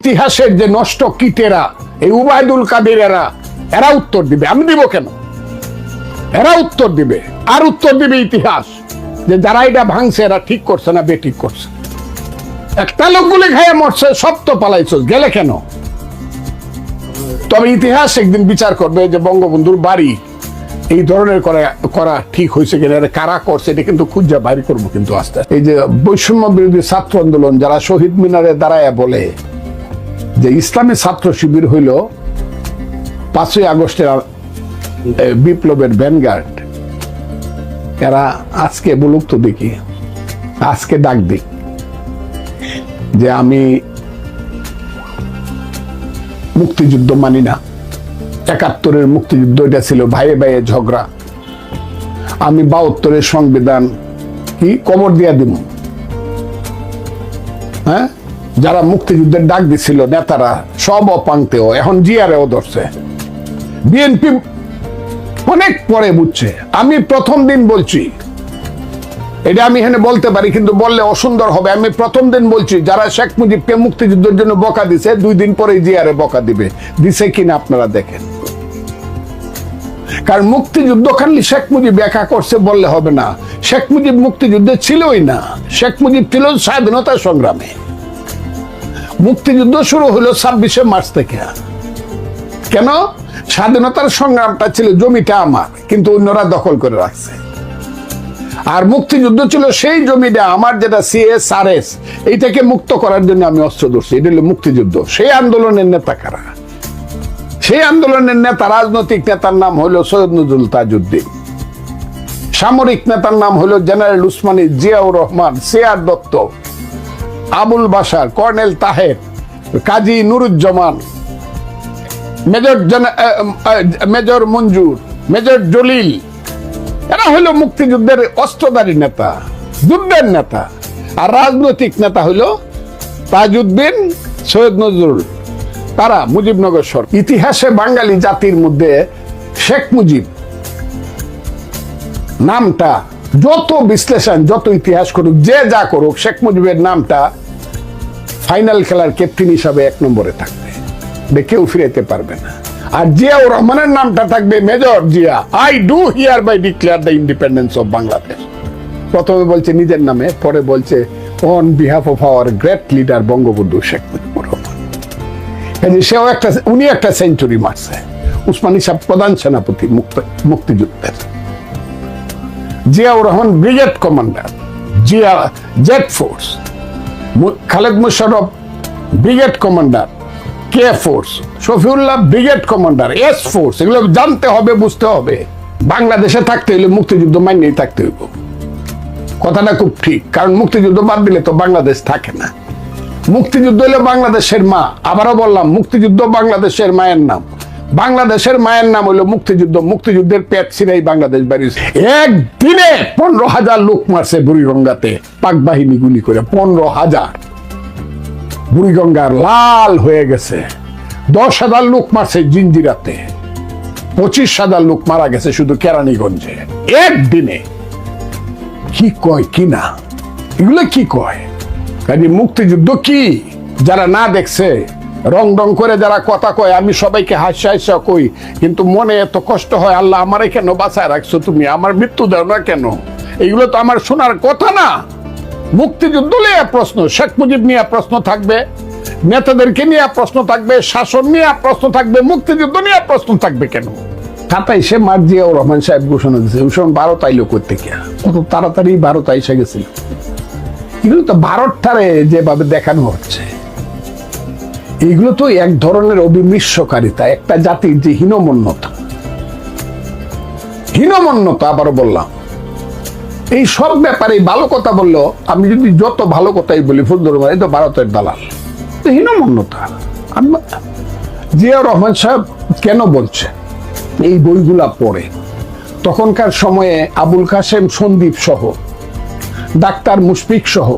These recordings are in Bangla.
ইতিহাসের যে নষ্ট কীটেরা এই উবায়দুল কাদের এরা উত্তর দিবে। আমি দিব কেন? এরা উত্তর দিবে। আর উত্তর দিবে ইতিহাস যে যারা এটা ভাঙছে এরা ঠিক করছে না বেঠিক করছে। একটা লোকগুলি খাইয়া মরছে, সব তো পালাইছো, গেলে কেন? তবে ইতিহাস একদিন বিচার করবে যে বঙ্গবন্ধুর বাড়ি এই ধরনের করা ঠিক হয়েছে কিনা, কারা করছে এটা কিন্তু খুঁজে বাইর করবো। কিন্তু আস্তে এই যে বৈষম্য বিরোধী ছাত্র আন্দোলন যারা শহীদ মিনারে দাঁড়ায় বলে যে ইসলামী ছাত্র শিবির হইল 5ই আগস্টের বিপ্লবের ভ্যানগার্ড, এরা আজকে বলুক তো দেখি, আজকে ডাক দিক যে আমি মুক্তিযুদ্ধ মানি না, 71-এর মুক্তিযুদ্ধ এটা ছিল ভাইয়ে ভাইয়ে ঝগড়া, আমি 72-এর সংবিধান কি কবর দিয়া দিব। হ্যাঁ, যারা মুক্তিযুদ্ধের ডাক দিছিল নেতারা সব অপাংতেও এখন জিয়ারেও ধরছে। বিএনপি অনেক পরে বুঝছে। আমি প্রথম দিন বলছি, এটা আমি এখানে বলতে পারি কিন্তু বললে অসুন্দর হবে। আমি প্রথম দিন বলছি যারা শেখ মুজিবকে মুক্তিযুদ্ধের জন্য বকা দিছে 2 দিন পরে জিয়ারে বকা দিবে, দিছে কিনা আপনারা দেখেন। কারণ মুক্তিযুদ্ধ খালি শেখ মুজিব একা করছে বললে হবে না। শেখ মুজিব মুক্তিযুদ্ধে ছিলই না, শেখ মুজিব ছিল স্বাধীনতা সংগ্রামে। মুক্তিযুদ্ধ শুরু হলো 26শে মার্চ থেকে। কেন? স্বাধীনতার সংগ্রামটা ছিল জমিটা আমার, কিন্তু অন্যরা দখল করে রাখছে। আর মুক্তিযুদ্ধ ছিল সেই জমিটা আমার, যেটা CSRS, এইটাকে মুক্ত করার জন্য আমি অস্ত্র ধরছি। এটা হলো মুক্তিযুদ্ধ। সেই আন্দোলনের নেতা কারা? সেই আন্দোলনের নেতা, রাজনৈতিক নেতার নাম হলো সৈয়দ নজরুল তাজউদ্দিন, সামরিক নেতার নাম হলো general Osmani, Ziaur Rahman, C R Dutta, Abul Bashar, colonel Taher, Kazi Nuruzzaman, major Manzur, major Jalil. এরা হলো মুক্তিযুদ্ধের অস্ত্রধারী নেতা, যুদ্ধের নেতা। আর রাজনৈতিক নেতা হলো তাজউদ্দিন, সৈয়দ নজরুল, তারা মুজিবনগর সরকার। ইতিহাসে বাঙালি জাতির মধ্যে শেখ মুজিব নামটা যত বিশ্লেষণ, যত ইতিহাস করুক, যে যা করুক, শেখ মুজিবের নামটা ফাইনাল খেলার ক্যাপ্টেন হিসাবে 1 নম্বরে থাকবে, কেউ ফিরাইতে পারবে না। আর জিয়াউর রহমানের নামটা থাকবে major Zia, I do hereby declare the independence of Bangladesh. প্রথমে বলছে নিজের নামে, পরে বলছে on behalf of our great leader Bangabandhu Sheikh Mujibur Rahman. সেও উনি একটা সেঞ্চুরি মারছে। উসমানী সাহেব প্রধান সেনাপতি মুক্তিযুদ্ধের, Ziaur Rahman brigade commander, Zia Z force, Khaled Musharraf brigade commander K force, Shafiullah brigade commander S force. এগুলো জানতে হবে, বুঝতে হবে। বাংলাদেশে থাকতে হলে মুক্তিযুদ্ধ মাইনেই থাকতে হইব। কথাটা খুব ঠিক, কারণ মুক্তিযুদ্ধ বাদ দিলে তো বাংলাদেশ থাকে না। মুক্তিযুদ্ধ হলো বাংলাদেশের মা। আবারও বললাম, মুক্তিযুদ্ধ বাংলাদেশের মায়ের নাম। বাংলাদেশের মায়ের নাম হলো মুক্তিযুদ্ধ। মুক্তিযুদ্ধের পেট ছিঁড়াই বাংলাদেশ বেরিয়েছে। একদিনে 15,000 লোক মারছে বুড়িগঙ্গাতে, পাক বাহিনী গুলি করে। 15,000 বুড়িগঙ্গার লাল হয়ে গেছে। 10,000 লোক মারছে জিঞ্জিরাতে। 25,000 লোক মারা গেছে শুধু কেরানীগঞ্জে একদিনে। কি কয় কি না, এগুলো কি কয়? কাজে মুক্তিযুদ্ধ কি যারা না দেখছে, রং রং করে যারা কথা কয়, আমি সবাইকে হাসা হাসা কই, কিন্তু মনে এত কষ্ট হয়, আল্লাহ আমারে কেন বাঁচায় রাখছো তুমি, আমার মৃত্যু দাও না কেন? এগুলো তো আমার শোনার কথা না। মুক্তিযুদ্ধ নিয়ে প্রশ্ন, শেখ মুজিব নিয়ে প্রশ্ন থাকবে, নেতাদেরকে নিয়ে প্রশ্ন থাকবে, শাসন নিয়ে প্রশ্ন থাকবে, মুক্তিযুদ্ধ নিয়ে প্রশ্ন থাকবে কেন? 27শে মার্চ জিয়াউর রহমান সাহেব ঘোষণা দিয়েছে। ওই সময় 12 তাইলো করতে গিয়া কত তাড়াতাড়ি 12 এসে গেছিল। এগুলো তো ভারতটারে যেভাবে দেখানো হচ্ছে, এগুলো তো এক ধরনের অবিমৃষ্যকারিতা, একটা জাতির যে হীনমন্যতা। আবারও বললাম, এই সব ব্যাপারে ভালো কথা বললো, আমি যদি যত ভালো কথাই বলি ফজলুর রহমান এই তো ভারতের দালাল, হীনমন্যতা। জিয়াউর রহমান সাহেব কেন বলছে? এই বইগুলা পড়ে তখনকার সময়ে আবুল কাসেম সন্দীপ সহ, ডাক্তার মুশফিক সহ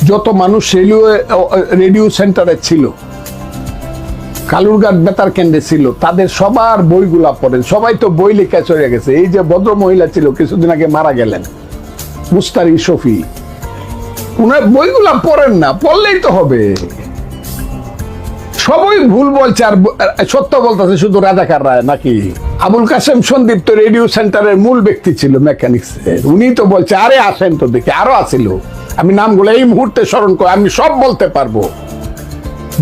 যত মানুষ রেডিও সেন্টারে ছিল, কালুরঘাট বেতার কেন্দ্রে ছিল, তাদের সবার বইগুলা পড়েন। সবাই তো বই লেখা চলে গেছে। এই যে ভদ্র মহিলা ছিল কিছুদিন আগে মারা গেলেন, মুস্তারি শফি, উনার বইগুলা পড়েন না, পড়লেই তো হবে। সবই ভুল বলছে আর সত্য বলতেছে শুধু রাজাকার রায় নাকি? আবুল কাসেম সন্দীপ তো রেডিও সেন্টারের মূল ব্যক্তি ছিল মেকানিক্স, উনি তো বলছে আরে আসেন তো দেখি, আরো আসিল, আমি নামগুলো এই মুহূর্তে স্মরণ করে আমি সব বলতে পারবো।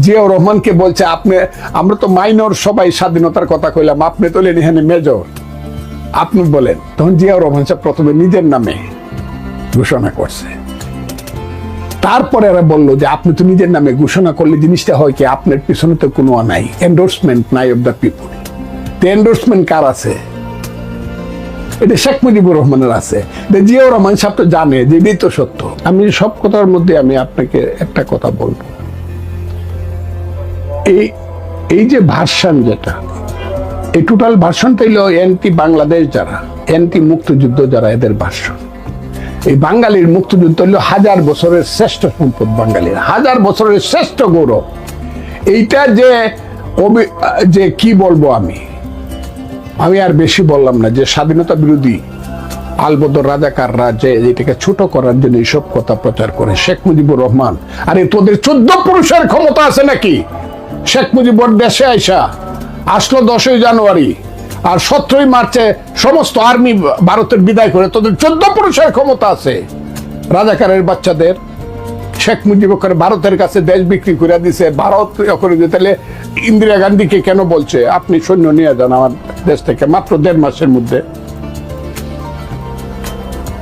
জিয়াউর রহমানকে বলছে আপনি, আমরা তো মাইনর সবাই স্বাধীনতার কথা কইলাম, আপনি তো এখানে মেজর, আপনি বলেন। তখন জিয়াউর রহমান সাহেব প্রথমে নিজের নামে ঘোষণা করছে, তারপরে এরা বললো যে আপনি তো নিজের নামে ঘোষণা করলে জিনিসটা হয় কি, আপনার পিছনে তো কোনো নাই, এন্ডোর্সমেন্ট নাই অফ দ্য পিপল। এন্ডোর্সমেন্ট কার আছে? এটা শেখ মুজিবুর রহমানের আছে। জিয়াউর রহমান সাহেব তো জানে যে এটাই তো সত্য। আমি সব কথার মধ্যে আমি আপনাকে একটা কথা বলবো, এই যে ভার্সন, যেটা এই টোটাল ভার্সনটা হলো এন্টি বাংলাদেশ যারা, এন্টি মুক্তিযুদ্ধ যারা, এদের ভার্সন। এই বাঙালির মুক্তিযুদ্ধ হলো 1000 বছরের শ্রেষ্ঠ সম্পদ, বাঙালির 1000 বছরের শ্রেষ্ঠ গৌরব। এইটা যে কি বলবো আমি আর বেশি বললাম না, যে স্বাধীনতা বিরোধী আলবদর রাজাকাররা যে এটাকে ছোট করার জন্য এইসব কথা প্রচার করে, শেখ মুজিবুর রহমান, আরে তোদের 14 পুরুষের ক্ষমতা আছে নাকি? শেখ মুজিবুর দেশে আইসা আসলো 10ই জানুয়ারি, আর 17ই মার্চে সমস্ত আর্মি ভারতের বিদায় করে, তোদের 14 পুরুষের ক্ষমতা আছে। রাজাকারের বাচ্চাদের শেখ মুজিব করে ভারতের কাছে দেশ বিক্রি করে দিছে, ভারত করে দিয়ে, তাহলে ইন্দিরা গান্ধীকে কেন বলছে আপনি সৈন্য নিয়ে যান আমার দেশ থেকে, মাত্র 1.5 মাসের মধ্যে?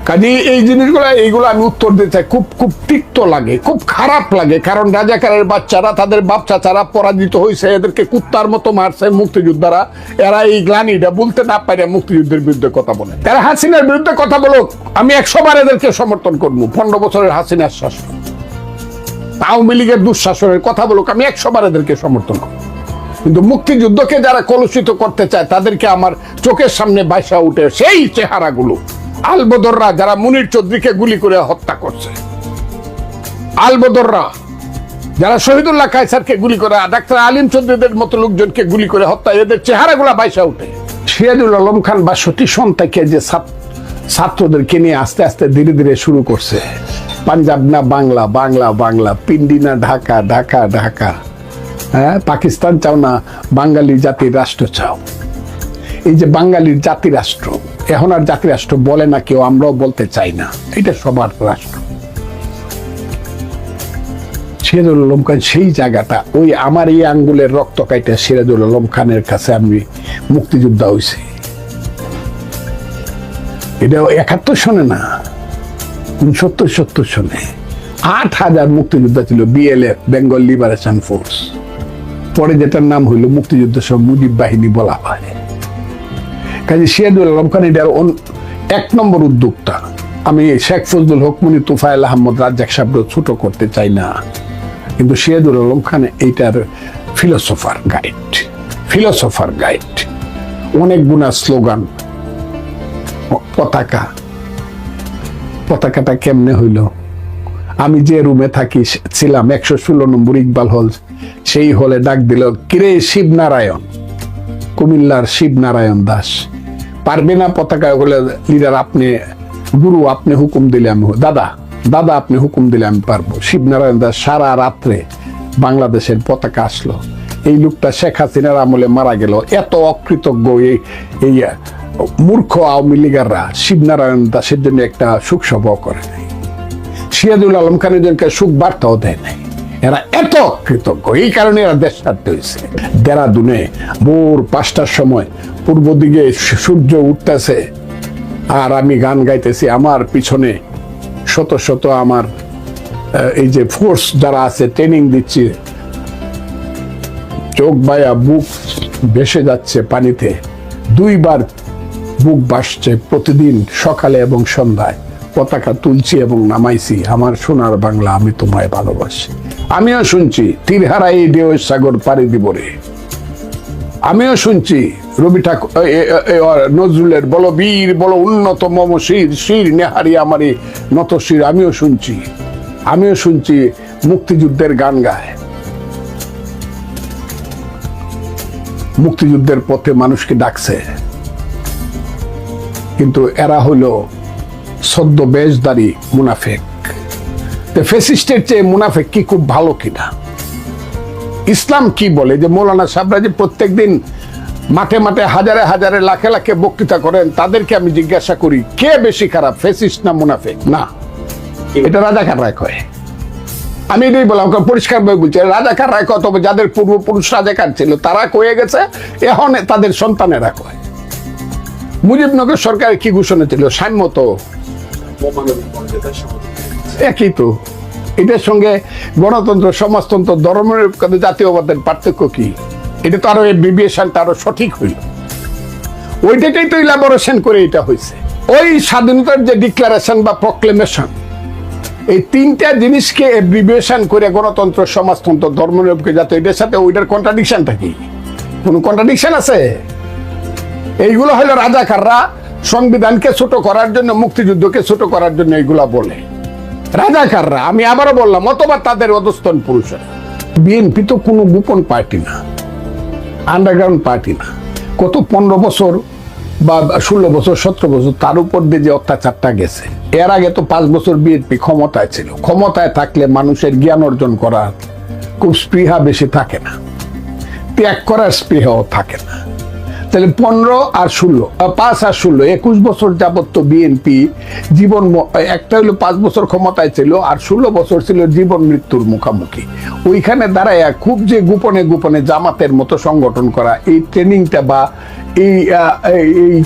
কাজে এই জিনিসগুলো, এইগুলো আমি উত্তর দিতে চাই, খুব খুব তিক্ত লাগে, খুব খারাপ লাগে। কারণ রাজাকারের বাচ্চারা, তাদের বাপ চাচারা পরাজিত হয়েছে, এদেরকে কুত্তার মতো মারছে মুক্তিযোদ্ধারা, এরা এই গ্লানিটা বলতে না পারে মুক্তিযুদ্ধের বিরুদ্ধে কথা বলে। তারা হাসিনার বিরুদ্ধে কথা বলুক, আমি 100 বার এদেরকে সমর্থন করবো। 15 বছরের হাসিনার শাসন, আওয়ামী লীগের দুঃশাসনের কথা বলুক, আমি 100 বার এদেরকে সমর্থন করবো। কিন্তু মুক্তিযুদ্ধকে যারা কলুষিত করতে চায়, তাদেরকে আমার চোখের সামনে ভাসা উঠে সেই চেহারাগুলো। আলবদররা যারা মুনির চৌধুরীকে গুলি করে হত্যা করছে, আলবদররা যারা শহীদুল্লাহ কায়সারকে গুলি করে, ডাক্তার আলিম চৌধুরীদের মতো লোকজনকে গুলি করে হত্যা, এদের চেহারাগুলা বাইসা উঠে। সিরাজুল আলম খান 62 সন থেকে যে ছাত্রদেরকে নিয়ে আস্তে আস্তে ধীরে ধীরে শুরু করছে, পাঞ্জাব না বাংলা, বাংলা বাংলা, পিন্ডি না ঢাকা, ঢাকা ঢাকা, হ্যাঁ, পাকিস্তান চাও না বাঙালি জাতির রাষ্ট্র চাও। এই যে বাঙালির জাতি রাষ্ট্র, এখন আর জাতি রাষ্ট্র বলে না কেউ, আমরাও বলতে চাই না, এটা সবার রাষ্ট্র। সিরাজুল আলম খান সেই জায়গাটা, ওই আমার এই আঙ্গুলের রক্ত কাইটা সিরাজুল আলম খানের কাছে আমি মুক্তিযোদ্ধা হয়েছি। এটা 71 সনে না, 69-70 সনে 8000 মুক্তিযোদ্ধা ছিল বিএলএফ, বেঙ্গল লিবারেশন ফোর্স, পরে যেটার নাম হইল মুক্তিযুদ্ধ সহ মুজিব বাহিনী বলা হয়। কাজে সিরাজুল আলম খান এটার 1 নম্বর উদ্যোক্তা। আমি শেখ ফজলুল হক, মুনি, তুফাইল আহমদ, রাজ্জাক সাহেব ছোট করতে চাই না, কিন্তু সিরাজুল আলম খান এইটার ফিলোসোফার গাইড। অনেক গুণা স্লোগান, পতাকাটা কেমনে হইল? আমি যে রুমে থাকি ছিলাম 116 নম্বর ইকবাল হল, সেই হলে ডাক দিল, কিরে শিবনারায়ণ, কুমিল্লার শিবনারায়ণ দাস, পারবে না পতাকা? বলে লিডার আপনি, গুরু আপনি হুকুম দিলে আমি, দাদা আপনি হুকুম দিলে আমি পারবো। শিবনারায়ণ দাস সারা রাত্রে বাংলাদেশের পতাকা আসলো। এই লোকটা শেখ হাসিনার আমলে মারা গেল। এত অকৃতজ্ঞ এই মূর্খ আওয়ামী লীগাররা শিবনারায়ণ দাসের জন্য একটা শোক সভা করে নাই, সিরাজুল আলম খানের জন্য সুখ বার্তাও দেয় নাই। এরা এত কৃতজ্ঞ, এই কারণে এরা দেশ ছাড়তে হয়েছে। দেরাদুনে ভোর 5টার সময় পূর্ব দিকে সূর্য উঠতেছে, আর আমি গান গাইতেছি, আমার পিছনে শত শত আমার এই যে ফোর্স যারা আছে ট্রেনিং দিচ্ছি, চোখ বায়া বুক ভেসে যাচ্ছে পানিতে, 2 বার বুক ভাসছে প্রতিদিন সকালে এবং সন্ধ্যায়। পতাকা তুলছি এবং নামাইছি, আমার সোনার বাংলা আমি তোমায় ভালোবাসি। আমিও শুনছি তীরহারা এই ঢেউ সাগর পাড়ি দিব রে, আমিও শুনছি রবি ঠাকুর, নজরুলের বলো বীর বলো উন্নত মম শির, শির নেহারি আমারে নত শির, আমিও শুনছি মুক্তিযুদ্ধের গান গায়, মুক্তিযুদ্ধের পথে মানুষকে ডাকছে। কিন্তু এরা হলো সদ্য বেশধারী মুনাফেক। ফ্যাসিস্টের চেয়ে মুনাফেক কি খুব ভালো কিনা? ইসলাম কি বলে যে মৌলানা সাহেবরা যে প্রত্যেকদিন মাঠে মাঠে হাজারে হাজারে লাখে লাখে বক্তৃতা করেন, তাদেরকে আমি জিজ্ঞাসা করি কে বেশি খারাপ, ফেসিস্ট না মুনাফিক? না, এটা রাজাকার রায় কয়। আমি এটাই বললাম, পরিষ্কার ভাবে বলছি, রাজাকার রায় কয়, তবে যাদের পূর্বপুরুষ রাজাকার ছিল তারা কয়ে গেছে, এখন তাদের সন্তানেরা কয়। মুজিবনগর সরকারের কি ঘোষণা ছিল? সাম্যত, একই তো। এটার সঙ্গে গণতন্ত্র, সমাজতন্ত্র, ধর্মের জাতীয়বাদের পার্থক্য কি? এটা তো আরো বিবেশনটা আরো সঠিক হইল। ওইটাই তো ইলাবোরেশন করে এটা হয়েছে। ওই স্বাধীনতার যে ডিক্লারেশন বা প্রক্লেমেশন, এই তিনটা জিনিসকে এব্রিভিয়েশন করে গণতন্ত্র, সমাজতন্ত্র, ধর্মনিরপেক্ষ জাতীয়, এটার সাথে ওইটার কন্ট্রাডিকশনটা কি? কোন কন্ট্রাডিকশন আছে? এইগুলো হলো রাজাকাররা সংবিধানকে ছোট করার জন্য, মুক্তিযুদ্ধকে ছোট করার জন্য এইগুলা বলে রাজাকাররা। আমি আবারও বললাম, অথবা তাদের অধস্তন পুরুষেরা। বিএনপি তো কোনো গোপন পার্টি না, আন্ডারগ্রাউন্ড পার্টি না। কত 15 বছর বা 16 বছর, 17 বছর তার উপর দিয়ে যে অত্যাচারটা গেছে। এর আগে তো 5 বছর বিএনপি ক্ষমতায় ছিল। ক্ষমতায় থাকলে মানুষের জ্ঞান অর্জন করার খুব স্পৃহা বেশি থাকে না, ত্যাগ করার স্পৃহাও থাকে না। তাহলে 15 আর 16, 5 আর 16, 21 বছর যাবত তো বিএনপি জীবন, একটা হলো 5 বছর ক্ষমতায় ছিল আর 16 বছর ছিল জীবন মৃত্যুর মুখোমুখি। ওইখানে দাঁড়ায় খুব যে গোপনে গোপনে জামাতের মতো সংগঠন করা, এই ট্রেনিংটা বা এই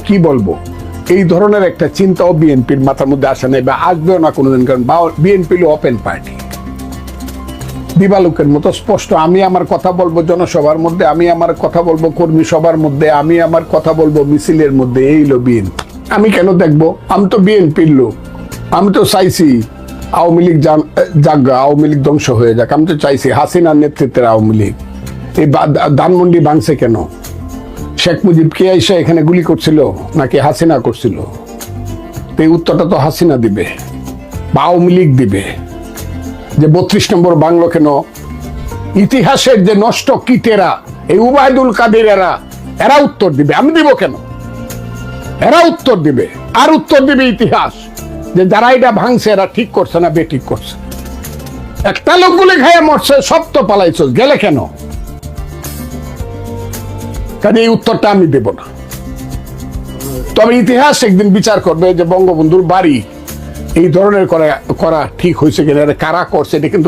কি বলবো, এই ধরনের একটা চিন্তাও বিএনপির মাথার মধ্যে আসে নাই বা আসবেও না কোনোদিন। কারণ বিএনপি ওপেন পার্টি, দিবালুকের মতো স্পষ্ট। আমি আমার কথা বলবো জনসভার মধ্যে, আমি আমার কথা বলবো কর্মী সভার মধ্যে, আমি আমার কথা বলবো মিছিলের মধ্যে। এই লো বিএনপি। আমি কেন দেখবো? আমি তো বিএনপির লোক। আমি তো চাইছি আওয়ামী লীগ জাগা, আওয়ামী লীগ ধ্বংস হয়ে যাক। আমি তো চাইছি হাসিনার নেতৃত্বের আওয়ামী লীগ। এই ধানমন্ডি ভাঙছে কেন? শেখ মুজিব কে এসে এখানে গুলি করছিল নাকি হাসিনা করছিল? এই উত্তরটা তো হাসিনা দিবে বা আওয়ামী লীগ দিবে। যে 32 নম্বর বাংলো কেন? ইতিহাসের যে নষ্ট কীটেরা, এই উবায়দুল কাদের এরা উত্তর দিবে। আমি দিব কেন? এরা উত্তর দিবে। আর উত্তর দিবে ইতিহাস, যে যারা এটা ভাঙছে এরা ঠিক করছে না বেঠিক করছে। একটা লোক গুলি খাইয়ে মরছে, সব তো পালাইছ, গেলে কেন? কাজে এই উত্তরটা আমি দেব না। তবে ইতিহাস একদিন বিচার করবে যে বঙ্গবন্ধুর বাড়ি এই ধরনের করা ঠিক হয়েছে কিনা, কারা করছে, এটা কিন্তু